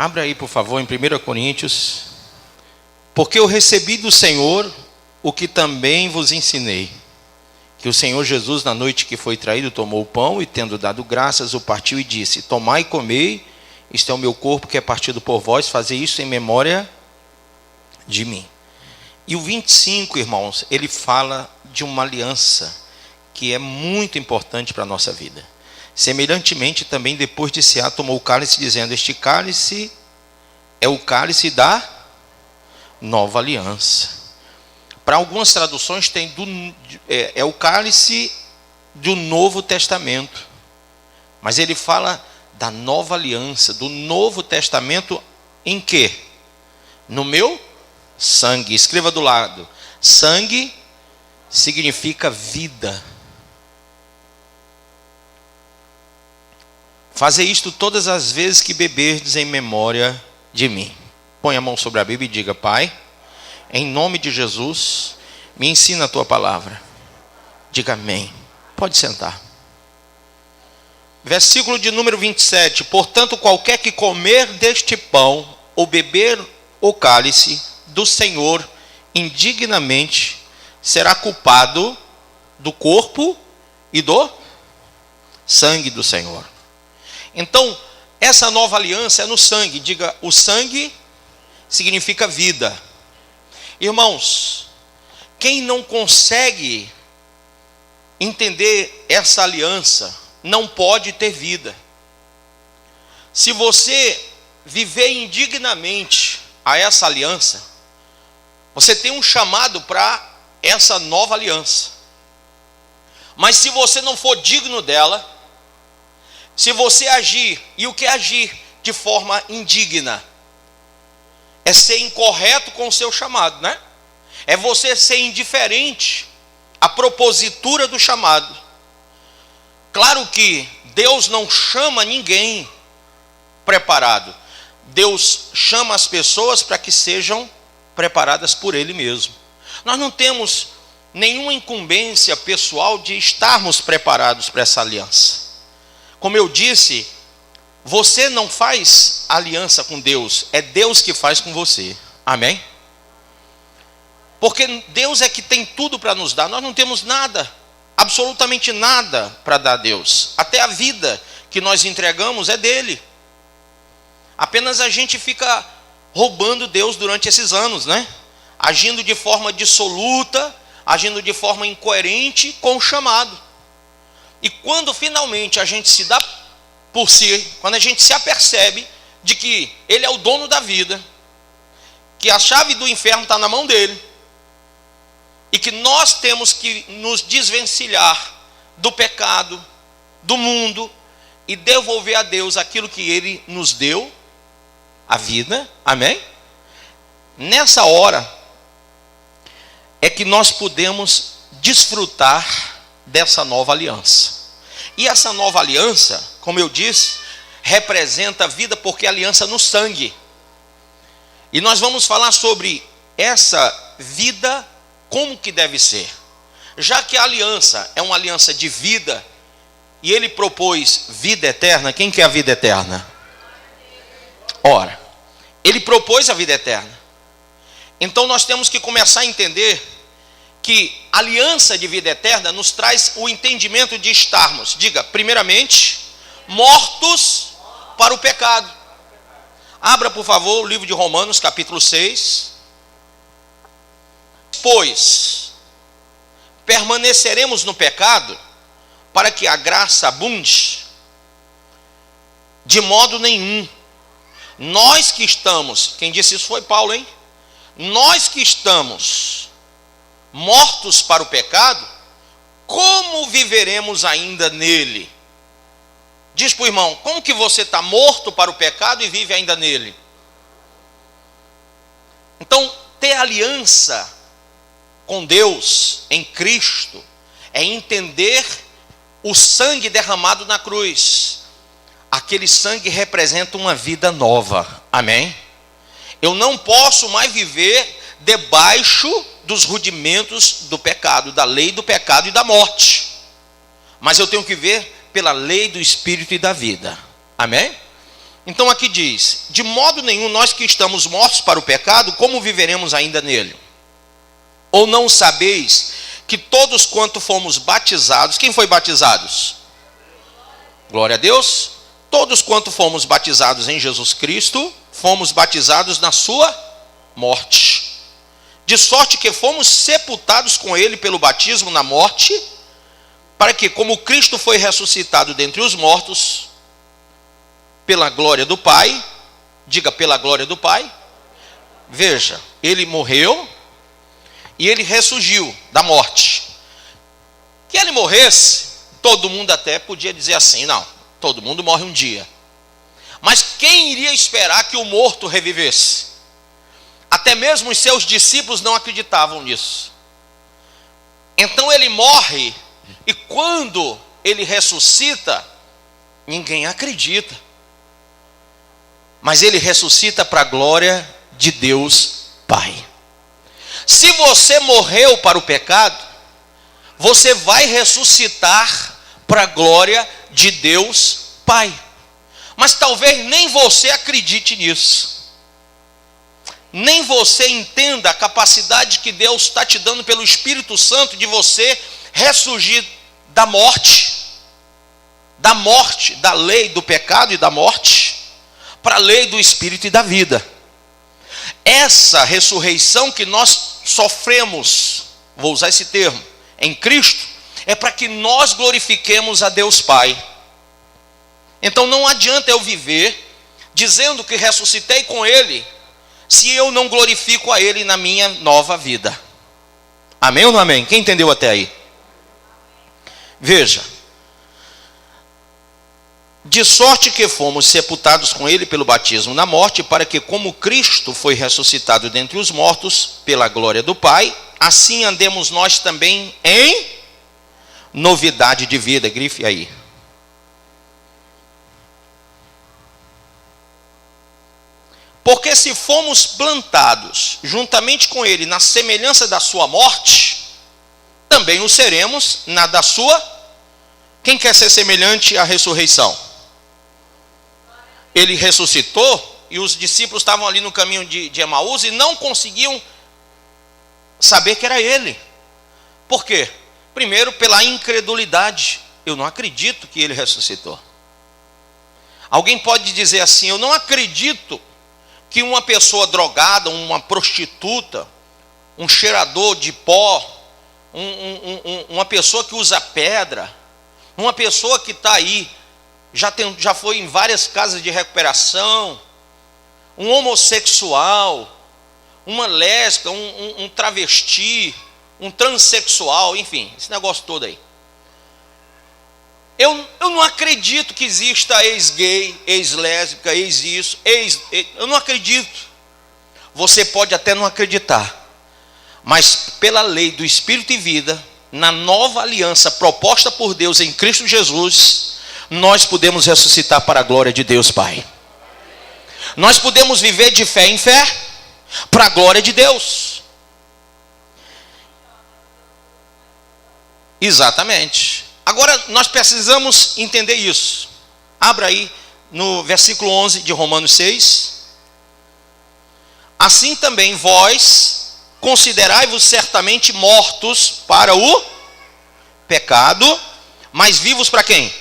Abra aí, por favor, em 1 Coríntios. Porque eu recebi do Senhor o que também vos ensinei. Que o Senhor Jesus, na noite que foi traído, tomou o pão e, tendo dado graças, o partiu e disse: tomai e comei, isto é o meu corpo que é partido por vós, fazei isso em memória de mim. E o 25, irmãos, ele fala de uma aliança que é muito importante para a nossa vida. Semelhantemente, também depois de cear, tomou o cálice, dizendo: este cálice é o cálice da nova aliança. Para algumas traduções tem é o cálice do Novo Testamento. Mas ele fala da nova aliança, do Novo Testamento em quê? No meu sangue. Escreva do lado: sangue significa vida. Fazei isto todas as vezes que beberdes em memória de mim. Põe a mão sobre a Bíblia e diga: Pai, em nome de Jesus, me ensina a tua palavra. Diga amém. Pode sentar. Versículo de número 27. Portanto, qualquer que comer deste pão ou beber o cálice do Senhor indignamente será culpado do corpo e do sangue do Senhor. Então, essa nova aliança é no sangue. Diga: o sangue significa vida. Irmãos, quem não consegue entender essa aliança não pode ter vida. Se você viver indignamente a essa aliança, você tem um chamado para essa nova aliança. Mas se você não for digno dela, se você agir, e o que é agir de forma indigna? É ser incorreto com o seu chamado, né? É você ser indiferente à propositura do chamado. Claro que Deus não chama ninguém preparado. Deus chama as pessoas para que sejam preparadas por Ele mesmo. Nós não temos nenhuma incumbência pessoal de estarmos preparados para essa aliança. Como eu disse, você não faz aliança com Deus, é Deus que faz com você. Amém? Porque Deus é que tem tudo para nos dar. Nós não temos nada, absolutamente nada para dar a Deus. Até a vida que nós entregamos é dele. Apenas a gente fica roubando Deus durante esses anos, né? Agindo de forma dissoluta, agindo de forma incoerente com o chamado. E quando finalmente a gente se dá por si, quando a gente se apercebe de que Ele é o dono da vida, que a chave do inferno está na mão dele, e que nós temos que nos desvencilhar do pecado, do mundo, e devolver a Deus aquilo que Ele nos deu, a vida, amém? Nessa hora é que nós podemos desfrutar dessa nova aliança. E essa nova aliança, como eu disse, representa a vida, porque é aliança no sangue. E nós vamos falar sobre essa vida, como que deve ser. Já que a aliança é uma aliança de vida, e Ele propôs vida eterna, quem quer a vida eterna? Ora, Ele propôs a vida eterna. Então nós temos que começar a entender que a aliança de vida eterna nos traz o entendimento de estarmos, diga, primeiramente, mortos para o pecado. Abra, por favor, o livro de Romanos, capítulo 6. Pois permaneceremos no pecado para que a graça abunde? De modo nenhum. Nós que estamos, quem disse isso foi Paulo, hein? Nós que estamos mortos para o pecado, como viveremos ainda nele? Diz para o irmão: como que você está morto para o pecado e vive ainda nele? Então, ter aliança com Deus em Cristo é entender o sangue derramado na cruz. Aquele sangue representa uma vida nova, amém? Eu não posso mais viver debaixo dos rudimentos do pecado, da lei do pecado e da morte, mas eu tenho que viver pela lei do Espírito e da vida, amém? Então aqui diz: de modo nenhum nós que estamos mortos para o pecado, como viveremos ainda nele? Ou não sabeis que todos quanto fomos batizados, quem foi batizados? Glória a Deus. Todos quanto fomos batizados em Jesus Cristo, fomos batizados na sua morte. De sorte que fomos sepultados com ele pelo batismo na morte, para que, como Cristo foi ressuscitado dentre os mortos, pela glória do Pai, diga pela glória do Pai, veja, ele morreu e ele ressurgiu da morte. Que ele morresse, todo mundo até podia dizer assim, não, todo mundo morre um dia. Mas quem iria esperar que o morto revivesse? Até mesmo os seus discípulos não acreditavam nisso. Então ele morre, e quando ele ressuscita, ninguém acredita. Mas ele ressuscita para a glória de Deus Pai. Se você morreu para o pecado, você vai ressuscitar para a glória de Deus Pai. Mas talvez nem você acredite nisso. Nem você entenda a capacidade que Deus está te dando pelo Espírito Santo de você ressurgir da morte, da lei do pecado e da morte, para a lei do Espírito e da vida. Essa ressurreição que nós sofremos, vou usar esse termo, em Cristo, é para que nós glorifiquemos a Deus Pai. Então não adianta eu viver dizendo que ressuscitei com Ele, se eu não glorifico a Ele na minha nova vida. Amém ou não amém? Quem entendeu até aí? Veja. De sorte que fomos sepultados com ele pelo batismo na morte, para que, como Cristo foi ressuscitado dentre os mortos, pela glória do Pai, assim andemos nós também em novidade de vida. Grife aí. Porque se fomos plantados juntamente com ele na semelhança da sua morte, também o seremos na da sua. Quem quer ser semelhante à ressurreição? Ele ressuscitou e os discípulos estavam ali no caminho de Emaús e não conseguiam saber que era ele. Por quê? Primeiro, pela incredulidade. Eu não acredito que ele ressuscitou. Alguém pode dizer assim: eu não acredito que uma pessoa drogada, uma prostituta, um cheirador de pó, uma pessoa que usa pedra, uma pessoa que está aí, já foi em várias casas de recuperação, um homossexual, uma lésbica, um travesti, um transexual, enfim, esse negócio todo aí. Eu não acredito que exista ex-gay, ex-lésbica, ex-isso, eu não acredito. Você pode até não acreditar, mas pela lei do Espírito e vida, na nova aliança proposta por Deus em Cristo Jesus, nós podemos ressuscitar para a glória de Deus Pai. Nós podemos viver de fé em fé, para a glória de Deus. Exatamente. Agora, nós precisamos entender isso. Abra aí no versículo 11 de Romanos 6. Assim também vós considerai-vos certamente mortos para o pecado, mas vivos para quem?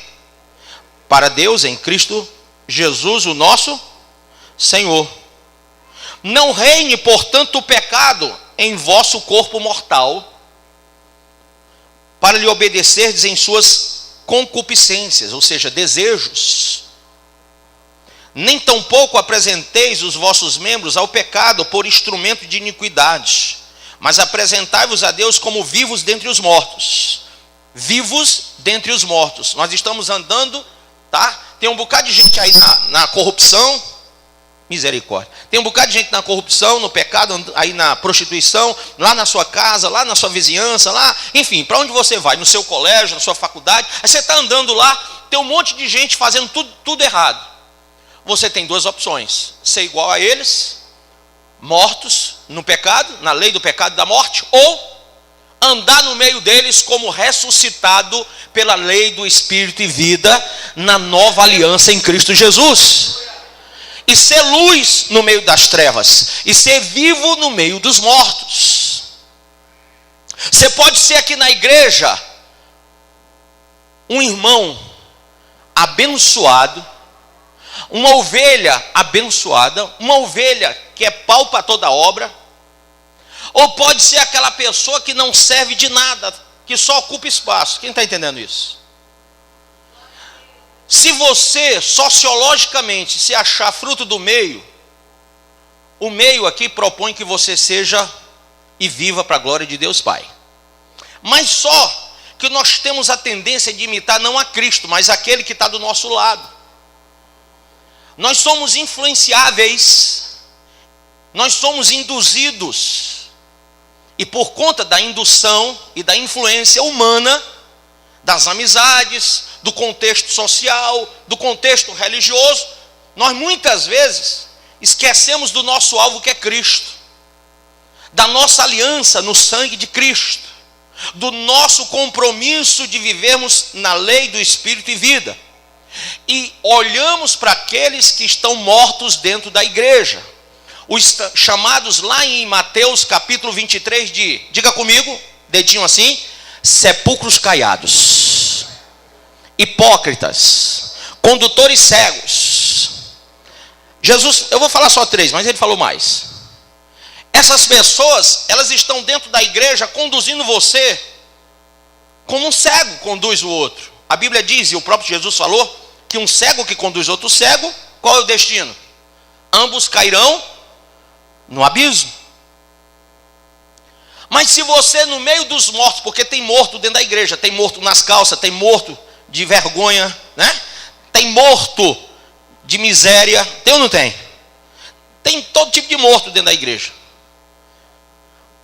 Para Deus em Cristo Jesus, o nosso Senhor. Não reine, portanto, o pecado em vosso corpo mortal, para lhe obedecerdes em suas concupiscências, ou seja, desejos. Nem tampouco apresenteis os vossos membros ao pecado por instrumento de iniquidade, mas apresentai-vos a Deus como vivos dentre os mortos. Vivos dentre os mortos. Nós estamos andando, tá? Tem um bocado de gente aí na corrupção. Misericórdia. Tem um bocado de gente na corrupção, no pecado, aí na prostituição, lá na sua casa, lá na sua vizinhança, lá, enfim, para onde você vai, no seu colégio, na sua faculdade, aí você está andando lá, tem um monte de gente fazendo tudo errado. Você tem duas opções: ser igual a eles, mortos no pecado, na lei do pecado e da morte, ou andar no meio deles como ressuscitado pela lei do Espírito e vida, na nova aliança em Cristo Jesus. e ser luz no meio das trevas, e ser vivo no meio dos mortos. Você pode ser aqui na igreja um irmão abençoado, uma ovelha abençoada, uma ovelha que é pau para toda obra, ou pode ser aquela pessoa que não serve de nada, que só ocupa espaço. Quem está entendendo isso? Se você, sociologicamente, se achar fruto do meio, o meio aqui propõe que você seja e viva para a glória de Deus Pai. Mas só que nós temos a tendência de imitar não a Cristo, mas aquele que está do nosso lado. Nós somos influenciáveis, nós somos induzidos, e por conta da indução e da influência humana, das amizades, do contexto social, do contexto religioso, nós muitas vezes esquecemos do nosso alvo, que é Cristo, da nossa aliança no sangue de Cristo, do nosso compromisso de vivermos na lei do Espírito e vida, e olhamos para aqueles que estão mortos dentro da igreja, os chamados lá em Mateus capítulo 23 de, diga comigo, dedinho assim, sepulcros caiados, hipócritas, condutores cegos. Jesus, eu vou falar só 3, mas ele falou mais. Essas pessoas, elas estão dentro da igreja conduzindo você como um cego conduz o outro. A Bíblia diz, e o próprio Jesus falou, que um cego que conduz outro cego, qual é o destino? Ambos cairão no abismo. Mas se você no meio dos mortos, porque tem morto dentro da igreja, tem morto nas calças, tem morto de vergonha, né? Tem morto de miséria, tem ou não tem? Tem todo tipo de morto dentro da igreja.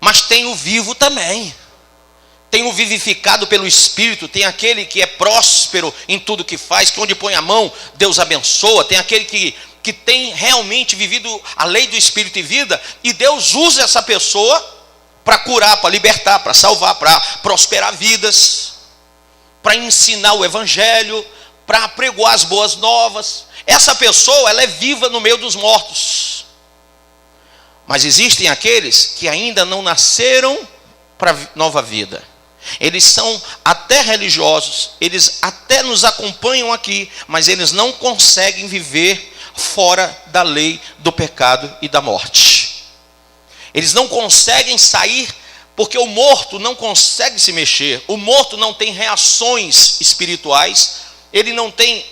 Mas tem o vivo também. Tem o vivificado pelo Espírito, tem aquele que é próspero em tudo que faz, que onde põe a mão, Deus abençoa, tem aquele que tem realmente vivido a lei do Espírito e vida, e Deus usa essa pessoa para curar, para libertar, para salvar, para prosperar vidas, para ensinar o Evangelho, para apregoar as boas novas. Essa pessoa, ela é viva no meio dos mortos. Mas existem aqueles que ainda não nasceram para nova vida. Eles são até religiosos, eles até nos acompanham aqui, mas eles não conseguem viver fora da lei do pecado e da morte. Eles não conseguem sair, porque o morto não consegue se mexer, o morto não tem reações espirituais, ele não tem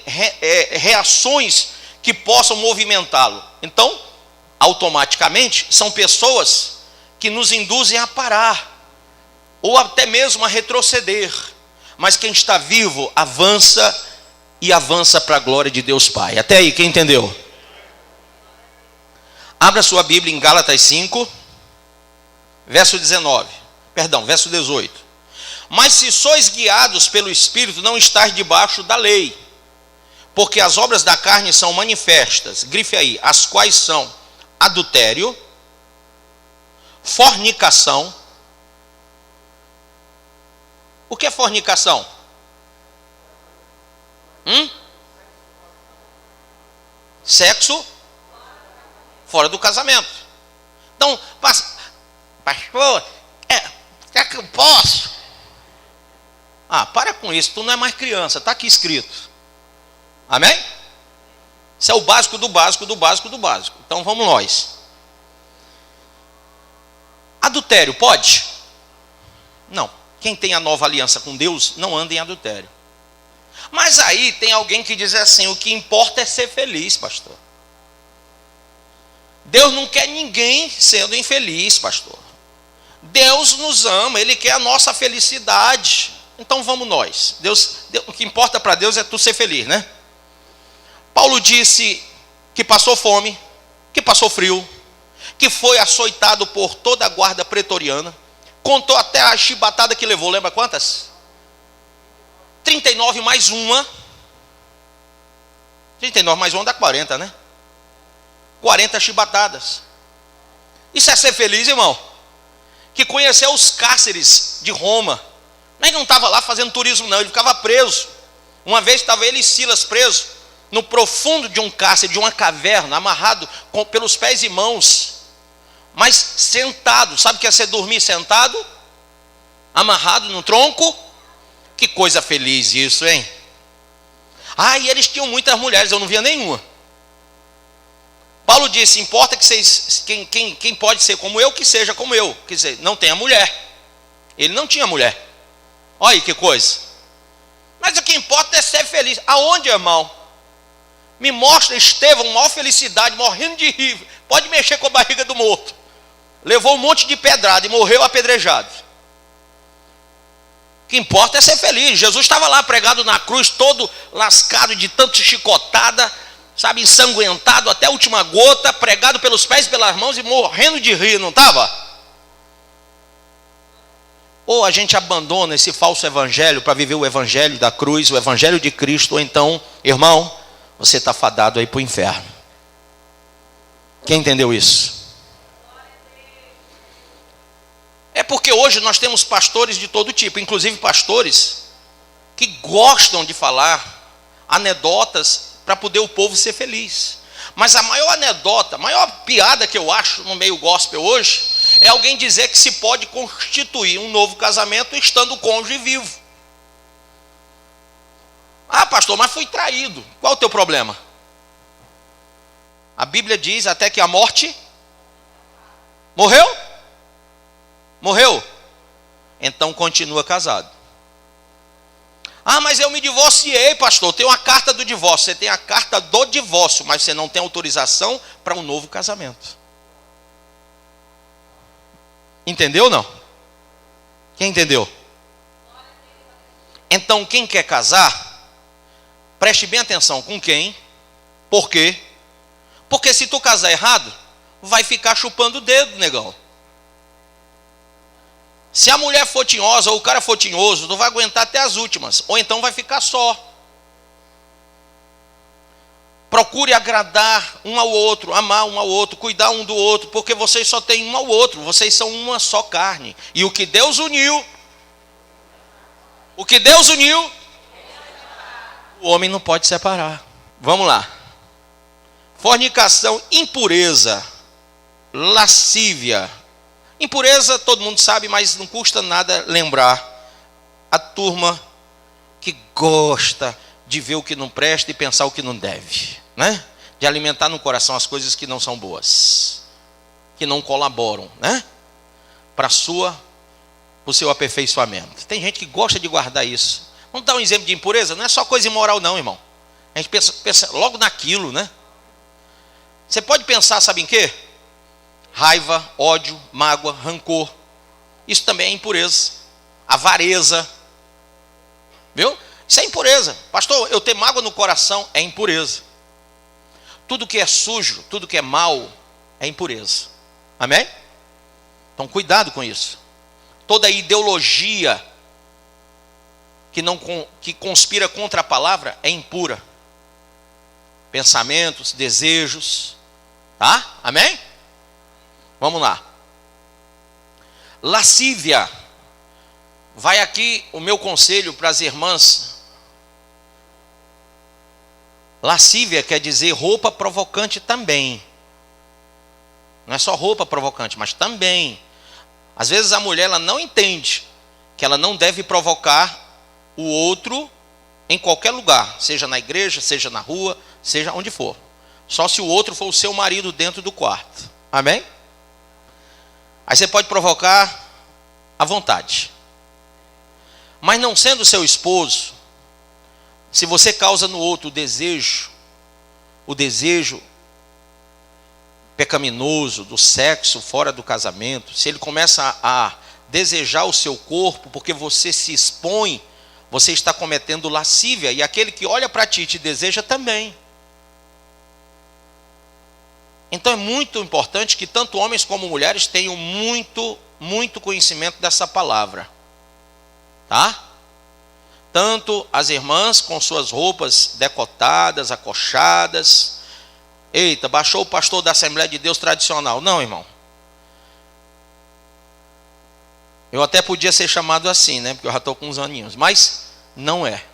reações que possam movimentá-lo. Então, automaticamente, são pessoas que nos induzem a parar, ou até mesmo a retroceder. Mas quem está vivo, avança, e avança para a glória de Deus Pai. Até aí, quem entendeu? Abra sua Bíblia em Gálatas 5, verso 18. Mas se sois guiados pelo Espírito, não estáis debaixo da lei. Porque as obras da carne são manifestas, grife aí, as quais são adultério, fornicação. O que é fornicação? Sexo fora do casamento. Então, pastor, será que eu posso? Para com isso, tu não é mais criança, está aqui escrito. Amém? Isso é o básico do básico do básico do básico. Então vamos nós. Adultério pode? Não. Quem tem a nova aliança com Deus não anda em adultério. Mas aí tem alguém que diz assim: o que importa é ser feliz, pastor. Deus não quer ninguém sendo infeliz, pastor. Deus nos ama, Ele quer a nossa felicidade. Então vamos nós. O que importa para Deus é tu ser feliz, né? Paulo disse que passou fome, que passou frio, que foi açoitado por toda a guarda pretoriana, contou até a chibatada que levou, lembra quantas? 39 mais uma. 39 mais uma dá 40, né? 40 chibatadas. Isso é ser feliz, irmão? Que conheceu os cárceres de Roma. Mas não estava lá fazendo turismo não, ele ficava preso. Uma vez estava ele e Silas presos. no profundo de um cárcere, de uma caverna, amarrado pelos pés e mãos, mas sentado. Sabe o que é você dormir sentado? Amarrado no tronco? Que coisa feliz isso, hein? E eles tinham muitas mulheres, eu não via nenhuma. Paulo disse: importa que vocês, quem pode ser como eu, que seja como eu. Quer dizer, não tenha mulher. Ele não tinha mulher. Olha aí que coisa. Mas o que importa é ser feliz. Aonde, irmão? Me mostra Estevão, maior felicidade, morrendo de rir. Pode mexer com a barriga do morto. Levou um monte de pedrada e morreu apedrejado. O que importa é ser feliz. Jesus estava lá pregado na cruz, todo lascado de tanto chicotada, sabe, ensanguentado até a última gota, pregado pelos pés e pelas mãos e morrendo de rir, não estava? Ou a gente abandona esse falso evangelho para viver o evangelho da cruz, o evangelho de Cristo, ou então, irmão, você está fadado aí para o inferno. Quem entendeu isso? É porque hoje nós temos pastores de todo tipo, inclusive pastores que gostam de falar anedotas para poder o povo ser feliz. Mas a maior anedota, a maior piada que eu acho no meio gospel hoje, é alguém dizer que se pode constituir um novo casamento estando o cônjuge vivo. Pastor, mas fui traído. Qual o teu problema? A Bíblia diz até que a morte morreu? Morreu? Então continua casado. Mas eu me divorciei, pastor. Tem uma carta do divórcio. Você tem a carta do divórcio, mas você não tem autorização para um novo casamento. Entendeu ou não? Quem entendeu? Então quem quer casar, preste bem atenção com quem, por quê? Porque se tu casar errado, vai ficar chupando o dedo, negão. Se a mulher for tinhosa ou o cara for tinhoso, tu vai aguentar até as últimas, ou então vai ficar só. Procure agradar um ao outro, amar um ao outro, cuidar um do outro, porque vocês só têm um ao outro, vocês são uma só carne. E o que Deus uniu, o homem não pode separar. Vamos lá. Fornicação, impureza, lascívia. Impureza todo mundo sabe, mas não custa nada lembrar. A turma que gosta de ver o que não presta e pensar o que não deve, né? De alimentar no coração as coisas que não são boas, que não colaboram, né? Para o seu aperfeiçoamento. Tem gente que gosta de guardar isso. Vamos dar um exemplo de impureza? Não é só coisa imoral não, irmão. A gente pensa logo naquilo, né? Você pode pensar, sabe em quê? Raiva, ódio, mágoa, rancor. Isso também é impureza. Avareza. Viu? Isso é impureza. Pastor, eu ter mágoa no coração é impureza. Tudo que é sujo, tudo que é mal, é impureza. Amém? Então cuidado com isso. Toda ideologia que conspira contra a palavra é impura. Pensamentos, desejos. Tá? Amém? Vamos lá. Lascívia. Vai aqui o meu conselho para as irmãs. Lascívia quer dizer roupa provocante também. Não é só roupa provocante, mas também. Às vezes a mulher ela não entende que ela não deve provocar o outro em qualquer lugar, seja na igreja, seja na rua, seja onde for. Só se o outro for o seu marido dentro do quarto. Amém? Aí você pode provocar à vontade. Mas não sendo seu esposo, se você causa no outro o desejo pecaminoso do sexo fora do casamento, se ele começa a desejar o seu corpo porque você se expõe, você está cometendo lascívia, e aquele que olha para ti te deseja também. Então é muito importante que tanto homens como mulheres tenham muito conhecimento dessa palavra. Tá? Tanto as irmãs com suas roupas decotadas, acochadas. Eita, baixou o pastor da Assembleia de Deus tradicional. Não, irmão. Eu até podia ser chamado assim, né? Porque eu já estou com uns aninhos. Mas não é.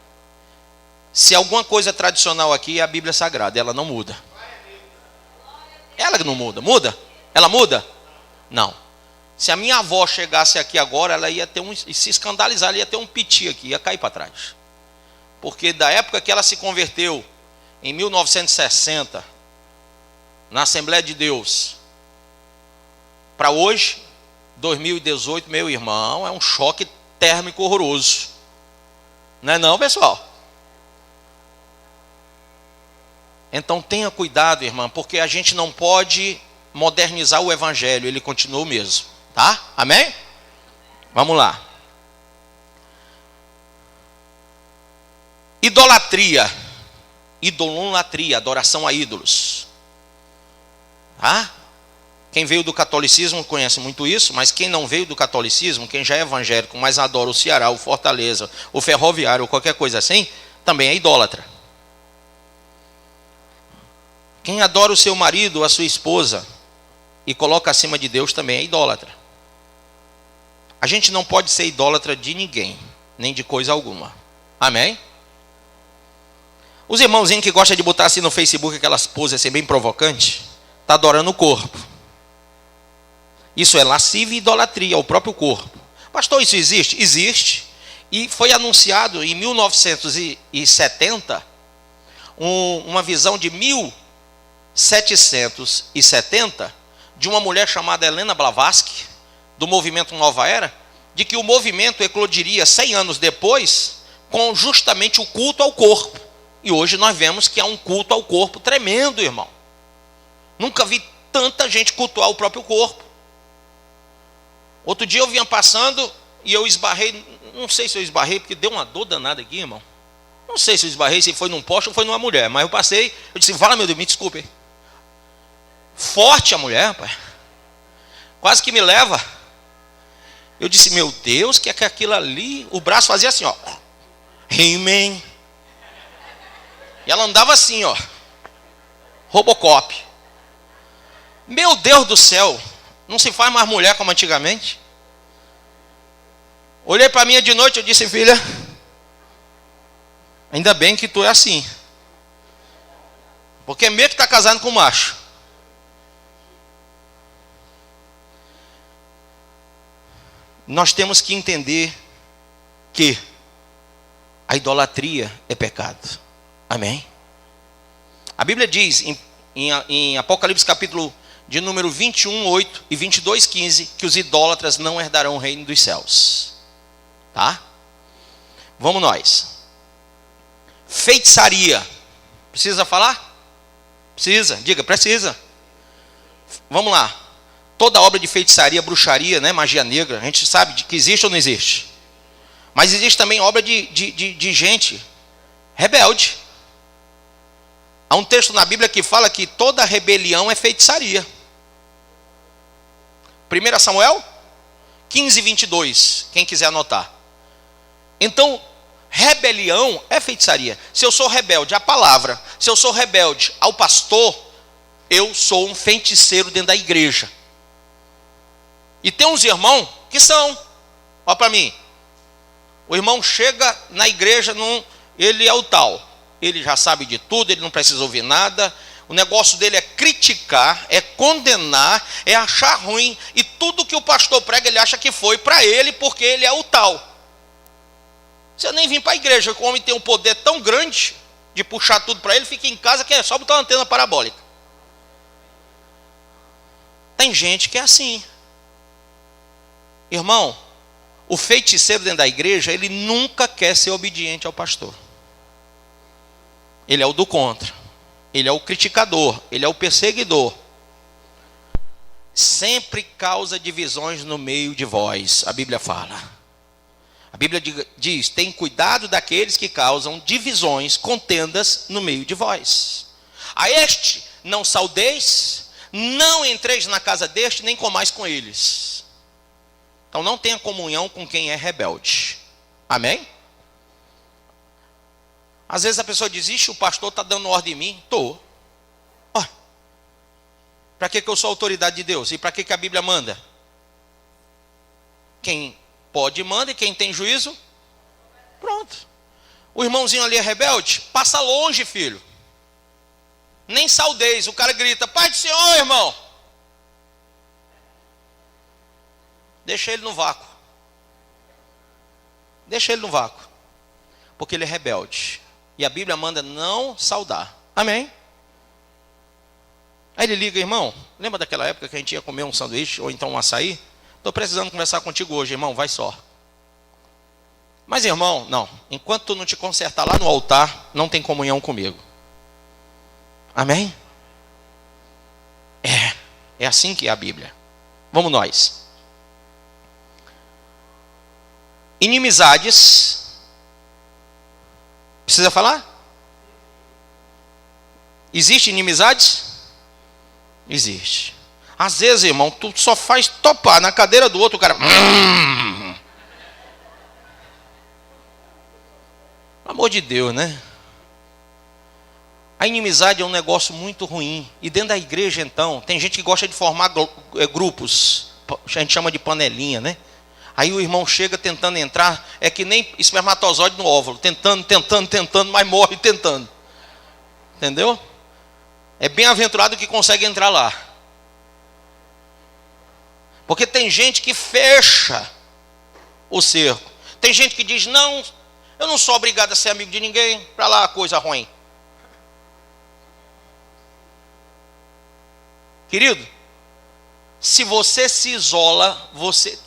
Se alguma coisa é tradicional aqui, é a Bíblia Sagrada, ela não muda. Ela não muda. Muda? Ela muda? Não. Se a minha avó chegasse aqui agora, ela ia ter se escandalizar, ela ia ter um piti aqui, ia cair para trás. Porque da época que ela se converteu, em 1960, na Assembleia de Deus, para hoje, 2018, meu irmão, é um choque térmico horroroso. Não é não, pessoal? Então tenha cuidado, irmã, porque a gente não pode modernizar o evangelho, ele continua o mesmo, tá? Amém? Vamos lá. Idolatria, adoração a ídolos. Tá? Quem veio do catolicismo conhece muito isso, mas quem não veio do catolicismo, quem já é evangélico, mas adora o Ceará, o Fortaleza, o Ferroviário, ou qualquer coisa assim, também é idólatra. Quem adora o seu marido, a sua esposa, e coloca acima de Deus também é idólatra. A gente não pode ser idólatra de ninguém, nem de coisa alguma. Amém? Os irmãozinhos que gostam de botar assim no Facebook aquelas poses assim bem provocantes, está adorando o corpo. Isso é lascívia e idolatria ao próprio corpo. Pastor, isso existe? Existe. E foi anunciado em 1970, uma visão de 1770, de uma mulher chamada Helena Blavatsky, do movimento Nova Era, de que o movimento eclodiria 100 anos depois, com justamente o culto ao corpo. E hoje nós vemos que há um culto ao corpo tremendo, irmão. Nunca vi tanta gente cultuar o próprio corpo. Outro dia eu vinha passando e eu esbarrei, não sei se eu esbarrei, porque deu uma dor danada aqui, irmão. Não sei se eu esbarrei, se foi num poste ou foi numa mulher, mas eu passei, eu disse, fala meu Deus, me desculpe. Forte a mulher, rapaz. Quase que me leva. Eu disse, meu Deus, que é que aquilo ali, o braço fazia assim, ó. He-Man. E ela andava assim, ó. Robocop. Meu Deus do céu. Não se faz mais mulher como antigamente. Olhei para mim de noite, eu disse, filha, ainda bem que tu é assim. Porque mesmo que está casando com macho. Nós temos que entender que a idolatria é pecado. Amém? A Bíblia diz em Apocalipse capítulo de número 21, 8 e 22, 15, que os idólatras não herdarão o reino dos céus. Tá? Vamos nós. Feitiçaria. Precisa falar? Precisa. Diga, precisa. Vamos lá. Toda obra de feitiçaria, bruxaria, né, magia negra, a gente sabe de que existe ou não existe. Mas existe também obra de gente rebelde. Há um texto na Bíblia que fala que toda rebelião é feitiçaria. 1 Samuel 15, 22, quem quiser anotar. Então, rebelião é feitiçaria. Se eu sou rebelde à palavra, se eu sou rebelde ao pastor, eu sou um feiticeiro dentro da igreja. E tem uns irmãos que são. Olha para mim. O irmão chega na igreja, ele é o tal. Ele já sabe de tudo, ele não precisa ouvir nada. O negócio dele é criticar, é condenar, é achar ruim. E tudo que o pastor prega, ele acha que foi para ele, porque ele é o tal. Você nem vem para a igreja, o homem tem um poder tão grande de puxar tudo para ele, fica em casa que é só botar uma antena parabólica. Tem gente que é assim. Irmão, o feiticeiro dentro da igreja, ele nunca quer ser obediente ao pastor. Ele é o do contra. Ele é o criticador. Ele é o perseguidor. Sempre causa divisões no meio de vós. A Bíblia fala. A Bíblia diz, tem cuidado daqueles que causam divisões, contendas no meio de vós. A este não saudeis, não entreis na casa deste, nem comais com eles. Então não tenha comunhão com quem é rebelde. Amém? Às vezes a pessoa diz, ixi, o pastor está dando ordem em mim. Estou. Para que eu sou autoridade de Deus? E para que a Bíblia manda? Quem pode manda e quem tem juízo, pronto. O irmãozinho ali é rebelde? Passa longe, filho. Nem saudeis. O cara grita: Pai do Senhor, irmão. Deixa ele no vácuo. Deixa ele no vácuo. Porque ele é rebelde. E a Bíblia manda não saudar. Amém? Aí ele liga: irmão, lembra daquela época que a gente ia comer um sanduíche ou então um açaí? Estou precisando conversar contigo hoje, irmão, vai só. Mas irmão, não. Enquanto tu não te consertar lá no altar, não tem comunhão comigo. Amém? É assim que é a Bíblia. Vamos nós. Inimizades. Precisa falar? Existe inimizades? Existe. Às vezes, irmão, tu só faz topar na cadeira do outro, o cara... Pelo amor de Deus, né? A inimizade é um negócio muito ruim. E dentro da igreja, então, tem gente que gosta de formar grupos. A gente chama de panelinha, né? Aí o irmão chega tentando entrar, é que nem espermatozoide no óvulo, tentando, mas morre tentando. Entendeu? É bem-aventurado que consegue entrar lá. Porque tem gente que fecha o cerco. Tem gente que diz: não, eu não sou obrigado a ser amigo de ninguém, para lá coisa ruim. Querido, se você se isola,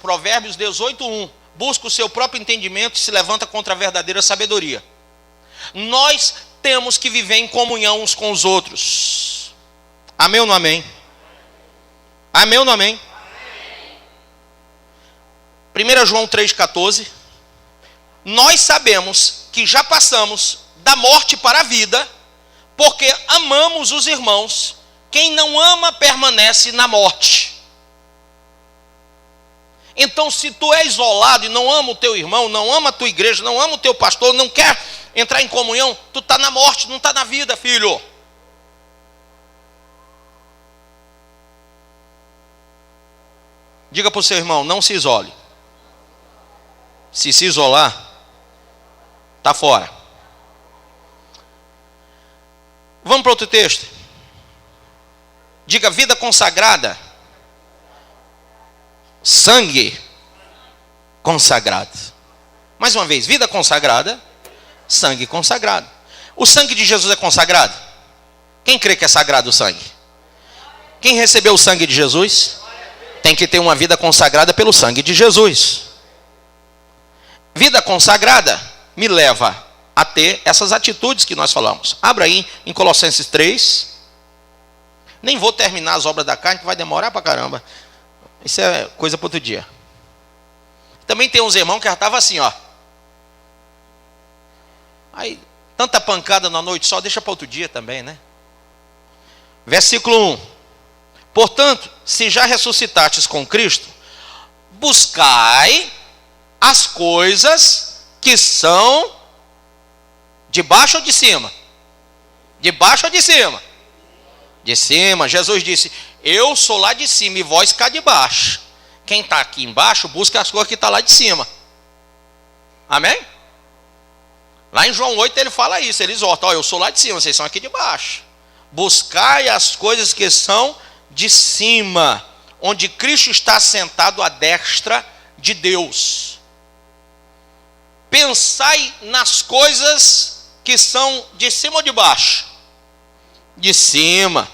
Provérbios 18:1, busca o seu próprio entendimento e se levanta contra a verdadeira sabedoria. Nós temos que viver em comunhão uns com os outros. Amém ou não amém? Amém ou não amém? 1 João 3,14. Nós sabemos que já passamos da morte para a vida, porque amamos os irmãos. Quem não ama permanece na morte. Então, se tu é isolado e não ama o teu irmão, não ama a tua igreja, não ama o teu pastor, não quer entrar em comunhão, tu está na morte, não está na vida, filho. Diga para o seu irmão: não se isole. Se isolar, está fora. Vamos para outro texto. Diga: vida consagrada. Sangue consagrado. Mais uma vez: vida consagrada, sangue consagrado. O sangue de Jesus é consagrado? Quem crê que é sagrado o sangue? Quem recebeu o sangue de Jesus tem que ter uma vida consagrada pelo sangue de Jesus. Vida consagrada me leva a ter essas atitudes que nós falamos. Abra aí em Colossenses 3. Nem vou terminar as obras da carne, que vai demorar pra caramba. Isso é coisa para outro dia. Também tem uns irmãos que já estavam assim, ó. Aí, tanta pancada na noite só, deixa para outro dia também, né? Versículo 1. Portanto, se já ressuscitastes com Cristo, buscai as coisas que são de baixo ou de cima? De baixo ou de cima? De cima. Jesus disse: eu sou lá de cima e vós cá de baixo. Quem está aqui embaixo, busca as coisas que estão lá de cima. Amém? Lá em João 8 ele fala isso, ele exorta: ó, eu sou lá de cima, vocês são aqui de baixo. Buscai as coisas que são de cima, onde Cristo está sentado à destra de Deus. Pensai nas coisas que são de cima ou de baixo? De cima.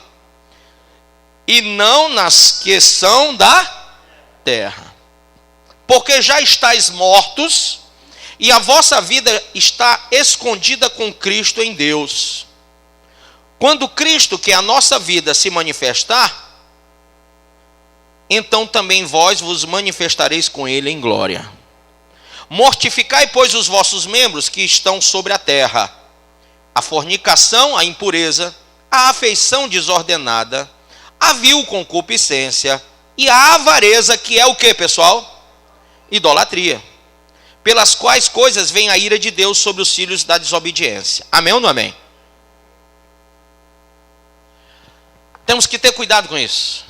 E não nas que são da terra. Porque já estáis mortos, e a vossa vida está escondida com Cristo em Deus. Quando Cristo, que é a nossa vida, se manifestar, então também vós vos manifestareis com Ele em glória. Mortificai, pois, os vossos membros que estão sobre a terra: a fornicação, a impureza, a afeição desordenada, a vil concupiscência e a avareza, que é o que, pessoal? Idolatria. Pelas quais coisas vem a ira de Deus sobre os filhos da desobediência. Amém ou não amém? Temos que ter cuidado com isso.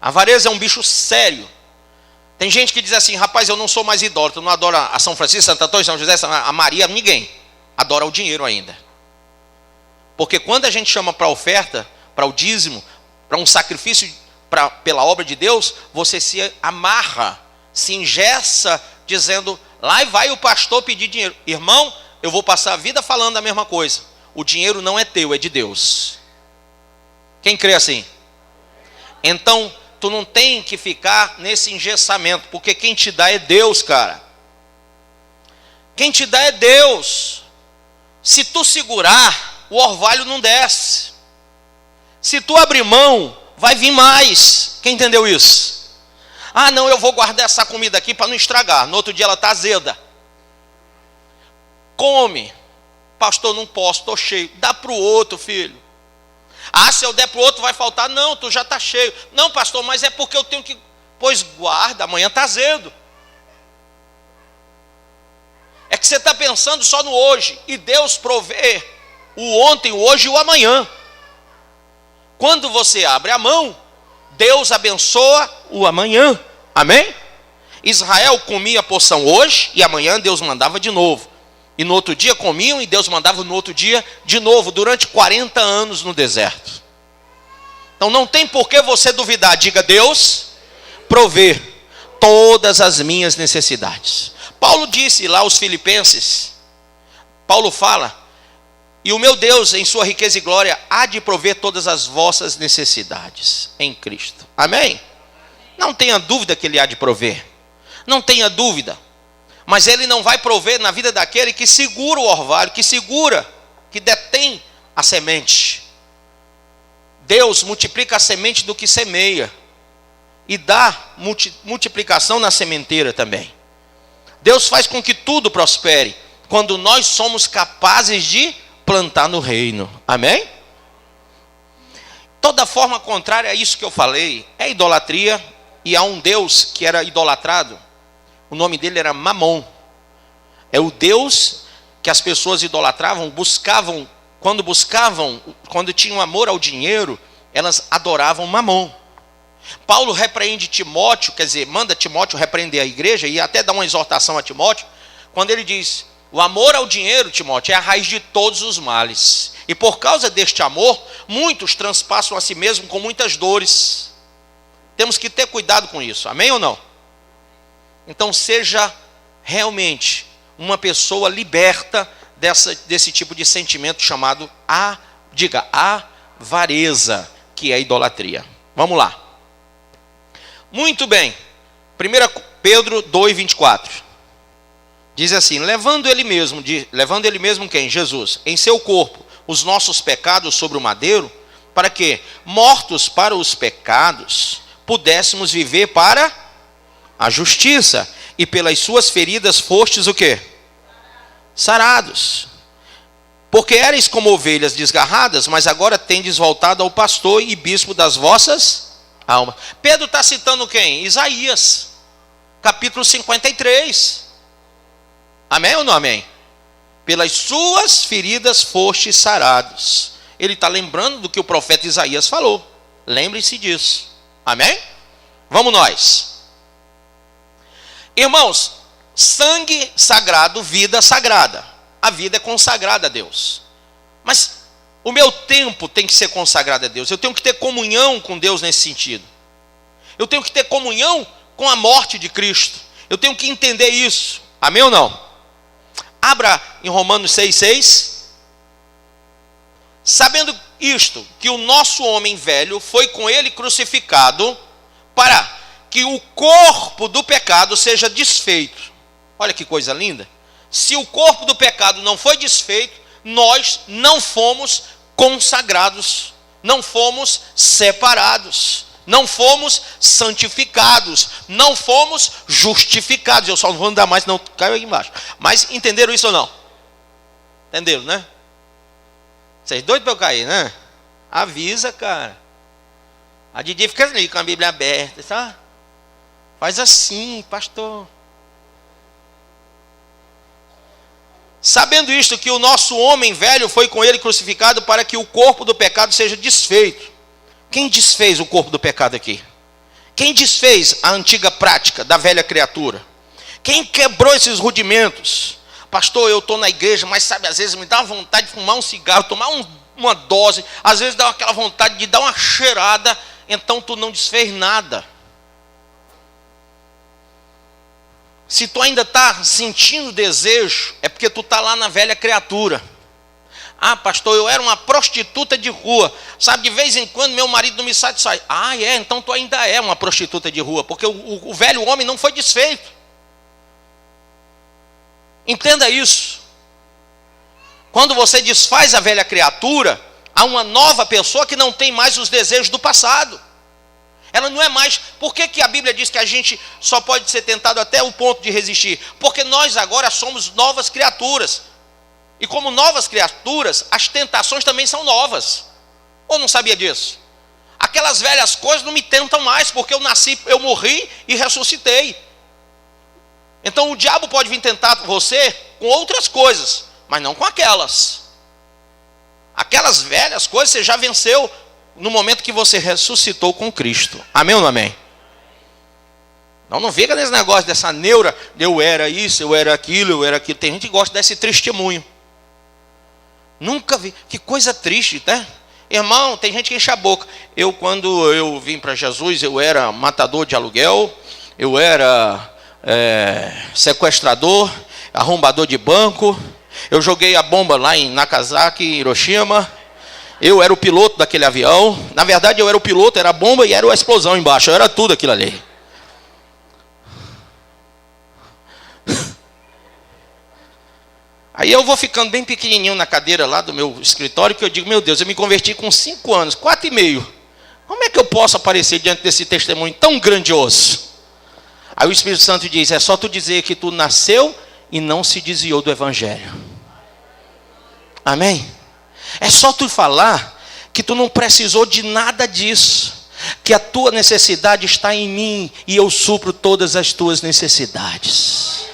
A avareza é um bicho sério. Tem gente que diz assim: rapaz, eu não sou mais idólatra, eu não adoro a São Francisco, Santo Antônio, São José, a Maria, ninguém. adora o dinheiro ainda. Porque quando a gente chama para a oferta, para o dízimo, para um sacrifício pela obra de Deus, você se amarra, se engessa, dizendo, lá vai o pastor pedir dinheiro. Irmão, eu vou passar a vida falando a mesma coisa. O dinheiro não é teu, é de Deus. Quem crê assim? Então, tu não tem que ficar nesse engessamento, porque quem te dá é Deus, cara. Quem te dá é Deus. Se tu segurar, o orvalho não desce. Se tu abrir mão, vai vir mais. Quem entendeu isso? Ah, não, eu vou guardar essa comida aqui para não estragar. No outro dia ela está azeda. Come. Pastor, não posso, estou cheio. Dá para o outro, filho. Ah, se eu der para o outro vai faltar. Não, tu já está cheio. Não, pastor, mas é porque eu tenho que... Pois guarda, amanhã está azedo. É que você está pensando só no hoje. E Deus provê o ontem, o hoje e o amanhã. Quando você abre a mão, Deus abençoa o amanhã. Amém? Israel comia a porção hoje e amanhã Deus mandava de novo. E no outro dia comiam e Deus mandava no outro dia de novo, durante 40 anos no deserto. Então não tem por que você duvidar. Diga, Deus provê todas as minhas necessidades. Paulo disse lá aos Filipenses, Paulo fala, e o meu Deus em sua riqueza e glória há de prover todas as vossas necessidades em Cristo. Amém? Não tenha dúvida que Ele há de prover. Não tenha dúvida. Mas Ele não vai prover na vida daquele que segura o orvalho, que segura, que detém a semente. Deus multiplica a semente do que semeia. E dá multiplicação na sementeira também. Deus faz com que tudo prospere, quando nós somos capazes de plantar no reino. Amém? Toda forma contrária a isso que eu falei é idolatria. E há um Deus que era idolatrado. O nome dele era Mamon. É o Deus que as pessoas idolatravam, quando tinham amor ao dinheiro, elas adoravam Mamon. Paulo repreende Timóteo, quer dizer, manda Timóteo repreender a igreja e até dá uma exortação a Timóteo, quando ele diz, o amor ao dinheiro, Timóteo, é a raiz de todos os males. E por causa deste amor, muitos transpassam a si mesmos com muitas dores. Temos que ter cuidado com isso, amém ou não? Então seja realmente uma pessoa liberta desse tipo de sentimento chamado avareza, que é idolatria. Vamos lá. Muito bem. 1 Pedro 2:24. Diz assim, levando ele mesmo quem? Jesus, em seu corpo, os nossos pecados sobre o madeiro, para que, mortos para os pecados, pudéssemos viver para a justiça, e pelas suas feridas fostes o quê? Sarados. Porque erais como ovelhas desgarradas, mas agora tendes voltado ao pastor e bispo das vossas almas. Pedro está citando quem? Isaías, capítulo 53. Amém ou não amém? Pelas suas feridas fostes sarados. Ele está lembrando do que o profeta Isaías falou. Lembre-se disso. Amém? Vamos nós. Irmãos, sangue sagrado, vida sagrada. A vida é consagrada a Deus. Mas o meu tempo tem que ser consagrado a Deus. Eu tenho que ter comunhão com Deus nesse sentido. Eu tenho que ter comunhão com a morte de Cristo. Eu tenho que entender isso. Amém ou não? Abra em Romanos 6,6. Sabendo isto, que o nosso homem velho foi com ele crucificado, para que o corpo do pecado seja desfeito. Olha que coisa linda. Se o corpo do pecado não foi desfeito, nós não fomos consagrados, não fomos separados, não fomos santificados, não fomos justificados. Eu só não vou andar mais, não caiu aí embaixo. Mas entenderam isso ou não? Entenderam, né? Vocês doidos para eu cair, né? Avisa, cara. A Didi fica ali com a Bíblia aberta, sabe? Faz assim, pastor. Sabendo isto, que o nosso homem velho foi com ele crucificado, para que o corpo do pecado seja desfeito. Quem desfez o corpo do pecado aqui? Quem desfez a antiga prática da velha criatura? Quem quebrou esses rudimentos? Pastor, eu estou na igreja, mas sabe, às vezes me dá vontade de fumar um cigarro, tomar uma dose, às vezes dá aquela vontade de dar uma cheirada, então tu não desfez nada. Se tu ainda está sentindo desejo, é porque tu está lá na velha criatura. Ah, pastor, eu era uma prostituta de rua. Sabe, de vez em quando meu marido não me satisfaz. Ah, então tu ainda é uma prostituta de rua, porque o velho homem não foi desfeito. Entenda isso. Quando você desfaz a velha criatura, há uma nova pessoa que não tem mais os desejos do passado. Ela não é mais. Por que a Bíblia diz que a gente só pode ser tentado até o ponto de resistir? Porque nós agora somos novas criaturas. E como novas criaturas, as tentações também são novas. Ou não sabia disso? Aquelas velhas coisas não me tentam mais, porque eu nasci, eu morri e ressuscitei. Então o diabo pode vir tentar você com outras coisas, mas não com aquelas. Aquelas velhas coisas você já venceu no momento que você ressuscitou com Cristo. Amém ou não amém? Não fica nesse negócio dessa neura, eu era isso, eu era aquilo. Tem gente que gosta desse testemunho. Nunca vi, que coisa triste, né? Irmão, tem gente que enche a boca. Quando eu vim para Jesus, eu era matador de aluguel, eu era sequestrador, arrombador de banco, eu joguei a bomba lá em Nagasaki, Hiroshima, eu era o piloto daquele avião. Na verdade, eu era o piloto, era a bomba e era a explosão embaixo, eu era tudo aquilo ali. Aí eu vou ficando bem pequenininho na cadeira lá do meu escritório, que eu digo, meu Deus, eu me converti com 5 anos, 4,5. Como é que eu posso aparecer diante desse testemunho tão grandioso? Aí o Espírito Santo diz, é só tu dizer que tu nasceu e não se desviou do Evangelho. Amém? É só tu falar que tu não precisou de nada disso, que a tua necessidade está em mim e eu supro todas as tuas necessidades.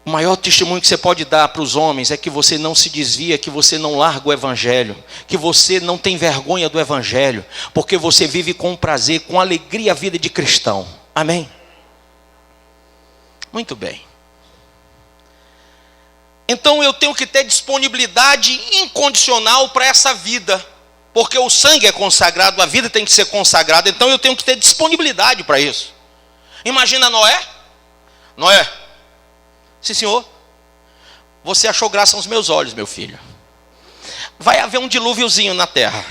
O maior testemunho que você pode dar para os homens é que você não se desvia, que você não larga o Evangelho, que você não tem vergonha do Evangelho, porque você vive com prazer, com alegria a vida de cristão. Amém? Muito bem. Então eu tenho que ter disponibilidade incondicional para essa vida, porque o sangue é consagrado, a vida tem que ser consagrada, então eu tenho que ter disponibilidade para isso. Imagina Noé. Noé. Sim, senhor. Você achou graça aos meus olhos, meu filho. Vai haver um dilúviozinho na terra.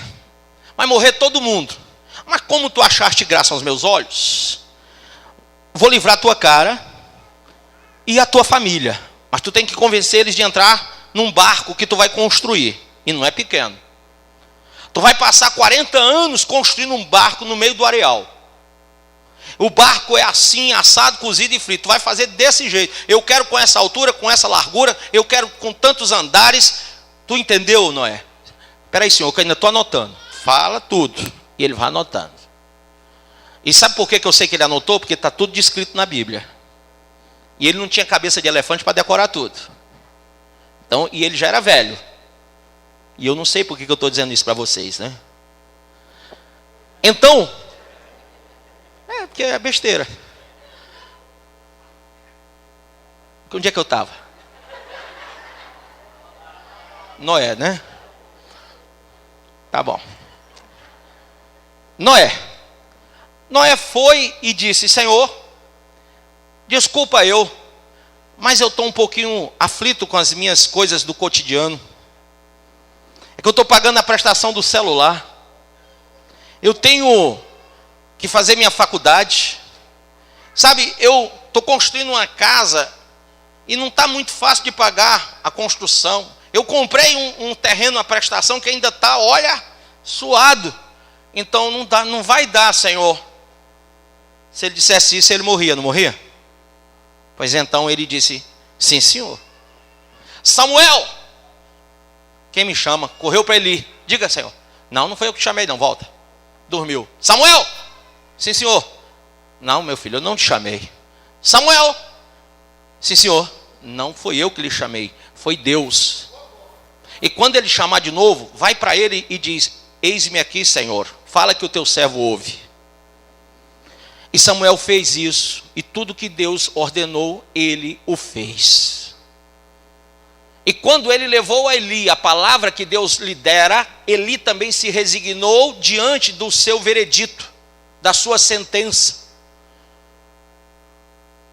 Vai morrer todo mundo. Mas como tu achaste graça aos meus olhos, vou livrar a tua cara e a tua família. Mas tu tem que convencer eles de entrar num barco que tu vai construir. E não é pequeno. Tu vai passar 40 anos construindo um barco no meio do areal. O barco é assim, assado, cozido e frito. Tu vai fazer desse jeito. Eu quero com essa altura, com essa largura. Eu quero com tantos andares. Tu entendeu, Noé? Espera aí, senhor, que eu ainda estou anotando. Fala tudo. E ele vai anotando. E sabe por que eu sei que ele anotou? Porque está tudo descrito na Bíblia. E ele não tinha cabeça de elefante para decorar tudo. Então, e ele já era velho. E eu não sei por que eu estou dizendo isso para vocês, né? Então... porque é besteira. Onde é que eu estava? Noé, né? Tá bom. Noé foi e disse, Senhor, desculpa mas eu estou um pouquinho aflito com as minhas coisas do cotidiano. É que eu estou pagando a prestação do celular. Eu tenho que fazer minha faculdade. Sabe, eu estou construindo uma casa e não está muito fácil de pagar a construção. Eu comprei um terreno, a prestação que ainda está, olha, suado. Então não vai dar, Senhor. Se ele dissesse isso, ele morria, não morria? Pois então ele disse, sim, senhor. Samuel! Quem me chama? Correu para Eli. Diga, Senhor. Não foi eu que chamei, não, volta. Dormiu. Samuel! Sim, senhor. Não, meu filho, eu não te chamei. Samuel! Sim, senhor. Não foi eu que lhe chamei, foi Deus. E quando ele chamar de novo, vai para ele e diz, eis-me aqui, Senhor. Fala que o teu servo ouve. E Samuel fez isso, e tudo que Deus ordenou, ele o fez. E quando ele levou a Eli a palavra que Deus lhe dera, Eli também se resignou diante do seu veredito, da sua sentença.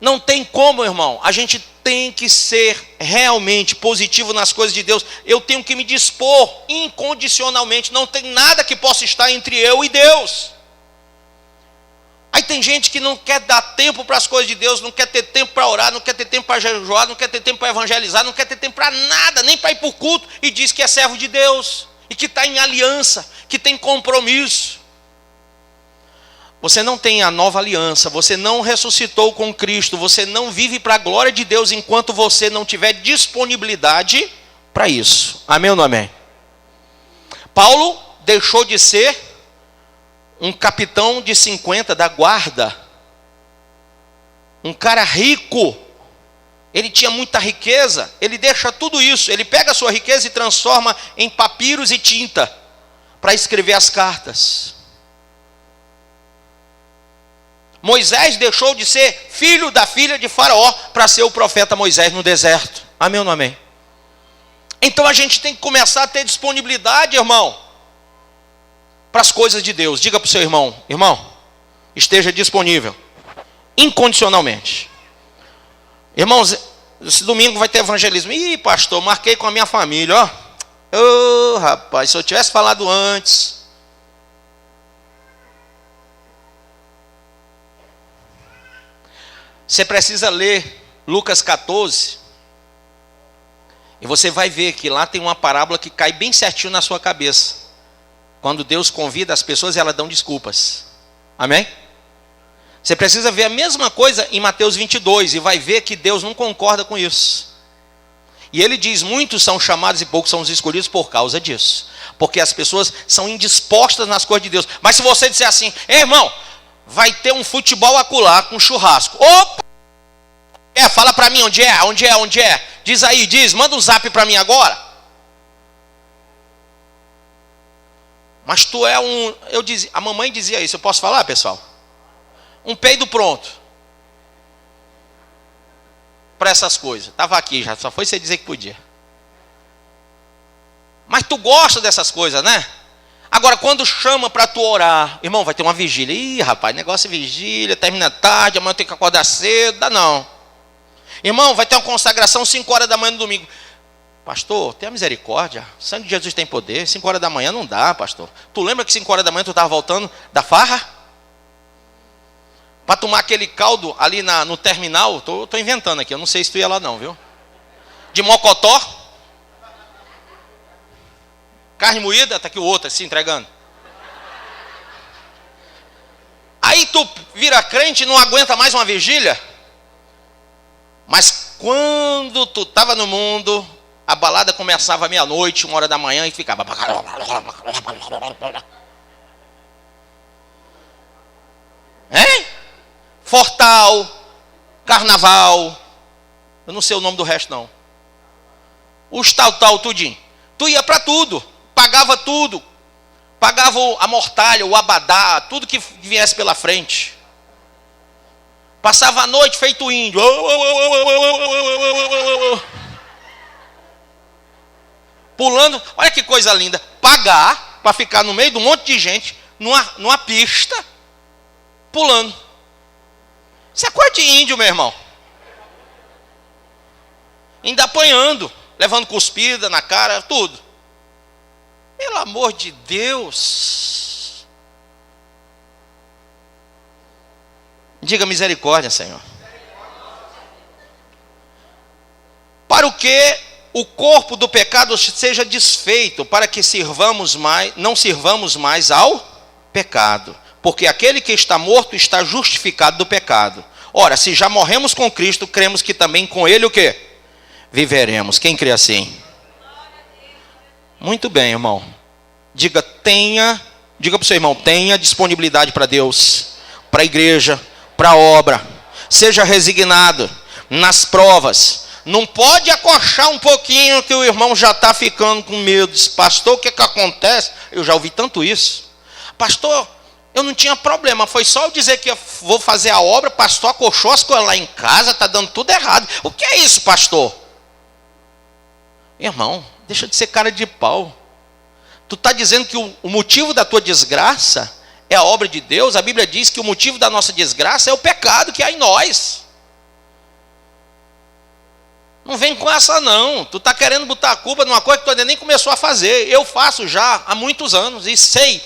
Não tem como, irmão, a gente tem que ser realmente positivo nas coisas de Deus. Eu tenho que me dispor incondicionalmente, não tem nada que possa estar entre eu e Deus. Aí tem gente que não quer dar tempo para as coisas de Deus, não quer ter tempo para orar, não quer ter tempo para jejuar, não quer ter tempo para evangelizar, não quer ter tempo para nada, nem para ir para o culto, e diz que é servo de Deus, e que está em aliança, que tem compromisso. Você não tem a nova aliança, você não ressuscitou com Cristo, você não vive para a glória de Deus enquanto você não tiver disponibilidade para isso. Amém ou não amém? Paulo deixou de ser um capitão de 50 da guarda, um cara rico, ele tinha muita riqueza, ele deixa tudo isso, ele pega a sua riqueza e transforma em papiros e tinta, para escrever as cartas. Moisés deixou de ser filho da filha de Faraó, para ser o profeta Moisés no deserto. Amém ou não amém? Então a gente tem que começar a ter disponibilidade, irmão, para as coisas de Deus. Diga para o seu irmão: irmão, esteja disponível incondicionalmente. Irmãos, esse domingo vai ter evangelismo. Ih, pastor, marquei com a minha família, ó. Ô, rapaz, se eu tivesse falado antes. Você precisa ler Lucas 14, e você vai ver que lá tem uma parábola que cai bem certinho na sua cabeça. Quando Deus convida as pessoas, elas dão desculpas. Amém? Você precisa ver a mesma coisa em Mateus 22, e vai ver que Deus não concorda com isso. E ele diz: muitos são chamados e poucos são os escolhidos por causa disso. Porque as pessoas são indispostas nas coisas de Deus. Mas se você disser assim: irmão, vai ter um futebol acolá com churrasco. Opa! Fala para mim onde é, onde é, onde é. Diz aí, diz, manda um zap para mim agora. Mas tu é um... a mamãe dizia isso, eu posso falar, pessoal? Um peido pronto para essas coisas. Estava aqui já, só foi você dizer que podia. Mas tu gosta dessas coisas, né? Agora, quando chama para tu orar, irmão, vai ter uma vigília. Ih, rapaz, negócio de vigília, termina tarde, amanhã eu tenho que acordar cedo, dá não. Irmão, vai ter uma consagração 5 horas da manhã no domingo. Pastor, tenha misericórdia, o sangue de Jesus tem poder. 5 horas da manhã não dá, pastor. Tu lembra que 5 horas da manhã tu estava voltando da farra? Para tomar aquele caldo ali no terminal, tô inventando aqui, eu não sei se tu ia lá não, viu? De mocotó. Carne moída, tá aqui o outro se entregando. Aí tu vira crente e não aguenta mais uma vigília. Mas quando tu estava no mundo, a balada começava meia-noite, 1 hora da manhã, e ficava... Hein? Fortal, Carnaval, eu não sei o nome do resto não. Os tal, tudinho. Tu ia para tudo, pagava tudo. Pagava a mortalha, o abadá, tudo que viesse pela frente. Passava a noite feito índio. Pulando, olha que coisa linda. Pagar para ficar no meio de um monte de gente, numa pista, pulando. Isso é coisa de índio, meu irmão. Ainda apanhando, levando cuspida na cara, tudo. Pelo amor de Deus. Diga misericórdia, Senhor. Para o que o corpo do pecado seja desfeito, para que não sirvamos mais ao pecado. Porque aquele que está morto está justificado do pecado. Ora, se já morremos com Cristo, cremos que também com Ele o quê? Viveremos. Quem crê assim? Muito bem, irmão. Diga para o seu irmão, tenha disponibilidade para Deus, para a igreja, para a obra. Seja resignado nas provas. Não pode acochar um pouquinho que o irmão já está ficando com medo. Diz, pastor, o que acontece? Eu já ouvi tanto isso. Pastor, Eu não tinha problema, foi só eu dizer que eu vou fazer a obra, pastor acolchou as coisas lá em casa, está dando tudo errado. O que é isso, pastor? Irmão, deixa de ser cara de pau. Tu está dizendo que o motivo da tua desgraça é a obra de Deus? A Bíblia diz que o motivo da nossa desgraça é o pecado que há em nós. Não vem com essa não. Tu está querendo botar a culpa numa coisa que tu ainda nem começou a fazer. Eu faço já há muitos anos e sei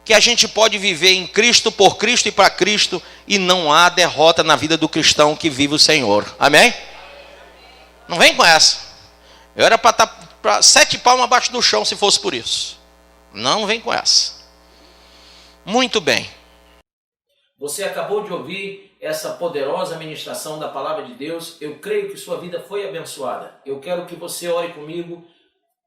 que a gente pode viver em Cristo, por Cristo e para Cristo, e não há derrota na vida do cristão que vive o Senhor. Amém? Não vem com essa. Eu era para estar 7 palmos abaixo do chão se fosse por isso. Não vem com essa. Muito bem. Você acabou de ouvir essa poderosa ministração da palavra de Deus. Eu creio que sua vida foi abençoada. Eu quero que você ore comigo,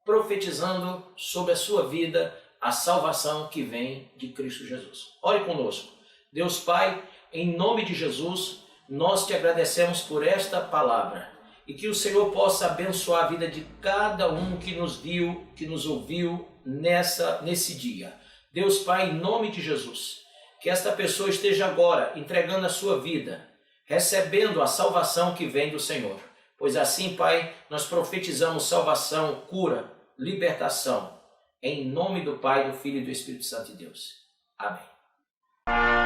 profetizando sobre a sua vida a salvação que vem de Cristo Jesus. Ore conosco. Deus Pai, em nome de Jesus, nós te agradecemos por esta palavra e que o Senhor possa abençoar a vida de cada um que nos viu, que nos ouviu nesse dia. Deus Pai, em nome de Jesus, que esta pessoa esteja agora entregando a sua vida, recebendo a salvação que vem do Senhor. Pois assim, Pai, nós profetizamos salvação, cura, libertação, em nome do Pai, do Filho e do Espírito Santo de Deus. Amém.